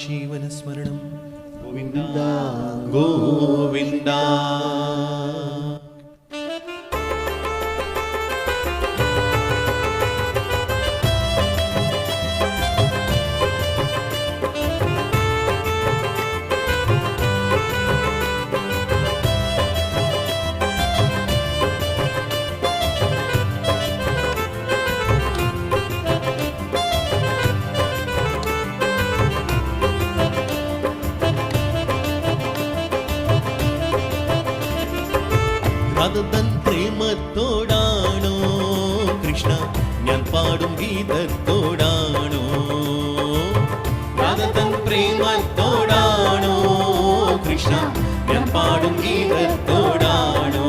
ജീവനസ്മരണം ഗോവിന്ദ ഗോവിന്ദ. രാധതൻ പ്രേമത്തോടാണോ കൃഷ്ണ ഞാൻ പാടും ഗീതത്തോടാണോ? രാധതൻ പ്രേമത്തോടാണോ കൃഷ്ണ ഞാൻ പാടും ഗീതത്തോടാണോ?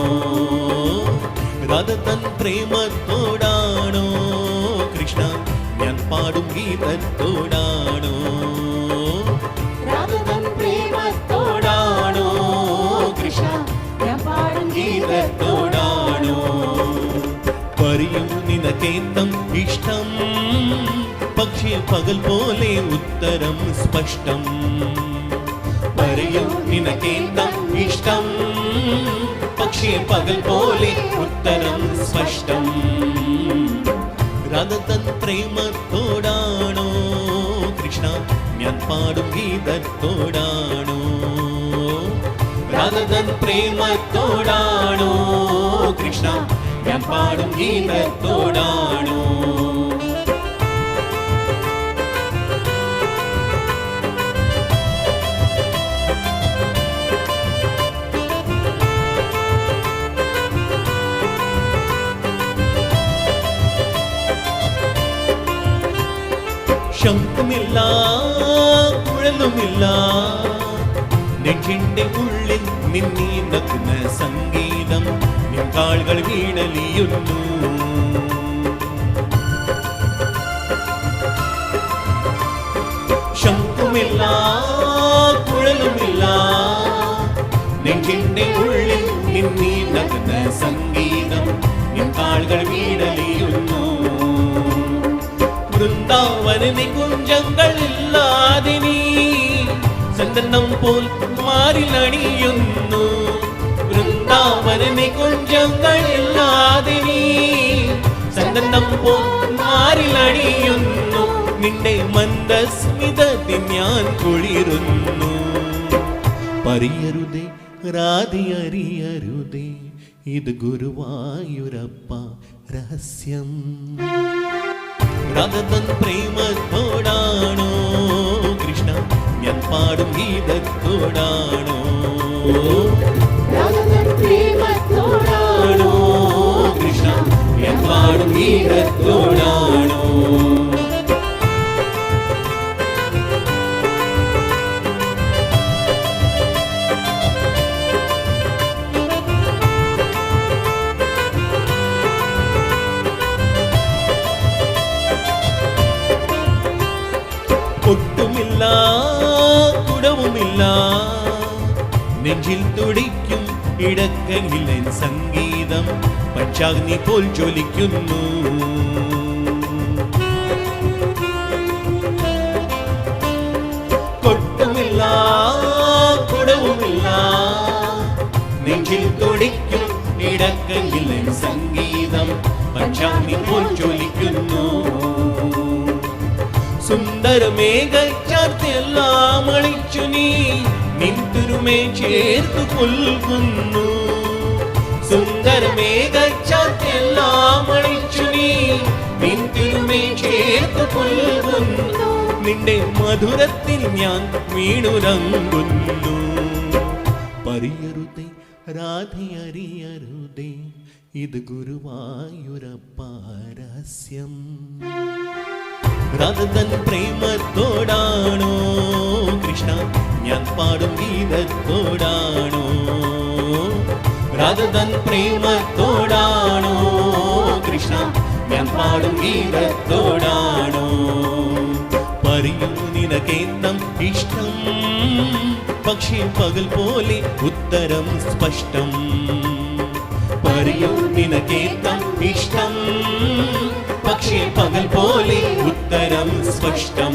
രാധതൻ പ്രേമത്തോടാണോ കൃഷ്ണ ഞാൻ പാടും ഗീതത്തോടാണോ? രാധതൻ പ്രേമത്തോടാണോ കൃഷ്ണ ഗീതത്തോടാണോ? പറയൂ നിനക്കേന്തം ഇഷ്ടം, പക്ഷേ പകൽ പോലെ ഉത്തരം സ്പഷ്ടം. പറയൂ നിനക്കേന്തം ഇഷ്ടം, പക്ഷേ പകൽ പോലെ ഉത്തരം സ്പഷ്ടം. രാധതൻ പ്രേമത്തോടാണോ കൃഷ്ണ ഞാൻ പാടും ഗീതത്തോടാണോ? രാധതൻ പ്രേമത്തോടാണോ കൃഷ്ണ ഞാൻ പാടും ഗീതത്തോടാണോ? ശംഖുമില്ല കുഴലുമില്ല, നെഞ്ചിന്റെ ഉള്ളിൽ നിന്നീനക്കുന്ന സംഗീതം നിൻകാളുകൾ വീണലിയുന്നു. ശംഖുമില്ല കുഴലുമില്ല, നെഞ്ചിന്റെ ഉള്ളിൽ നിന്നീനക്കുന്ന സംഗീതം നിൻകാളുകൾ വീണലിയുന്നു. വൃന്ദാവന കുഞ്ചങ്ങളില്ലാതെ നീ ചന്ദനം പോൽ മാറിലണിയുന്നു. വൃന്ദാവന കുഞ്ചങ്ങളില്ലാതെ നീ ചന്ദനം പോൽ മാറിലണിയുന്നു. നിന്റെ മന്ദസ്മിതത്തിൽ ഞാൻ കുളിരുന്നു. പറയരുതേ രാധിയറിയരുതേ, ഇത് ഗുരുവായൂരപ്പ രഹസ്യം. രാധതൻ പ്രേമത്തോടാണോ കൃഷ്ണ ഞാൻ പാടും ഗീതത്തോടാണോ? രാധതൻ പ്രേമത്തോടാണോ കൃഷ്ണ ഞാൻ പാടും ഗീതത്തോടാണോ? ഒട്ടുമില്ല കുടവുമില്ല, നെഞ്ചിൽ തുടിക്കും ഇടക്കങ്ങിലെ സംഗീതം പഞ്ചാഗ്നി പോൽ ജ്വലിക്കുന്നു. ഒട്ടുമില്ല കുടവുമില്ല, നെഞ്ചിൽ തുടിക്കും ഇടക്കങ്ങിലെ സംഗീതം പഞ്ചാഗ്നി പോൽ ജ്വലിക്കുന്നു. സുന്ദരമേഘച്ചാർത്തെല്ലാം അണിച്ചു നീ നിൻതുരുമേ ചേർത്തു കൊൽകുന്നു. സുന്ദരമേഘച്ചാർത്തെല്ലാം അണിച്ചു നീ നിൻതുരുമേ ചേർത്തു കൊൽകുന്നു. നിന്റെ മധുരത്തിൽ ഞാൻ വീണുറങ്ങുന്നു. പറയരുതേ രാധിയറിയരുതേ, ഇത് ഗുരുവായൂരപ്പ രഹസ്യം. രാധതൻ പ്രേമത്തോടാണോ കൃഷ്ണ ഞാൻ പാടും ഗീതത്തോടാണോ? രാധതൻ പ്രേമത്തോടാണോ കൃഷ്ണ ഞാൻ പാടും ഗീതത്തോടാണോ? പറയൂ നിനക്കേന്തം ഇഷ്ടം, പക്ഷേ പകൽ പോലെ ഉത്തരം സ്പഷ്ടം. പറയൂ നിനക്കേന്തം ഇഷ്ടം, പക്ഷേ പകൽ പോലെ ഉത്തരം സ്പഷ്ടം.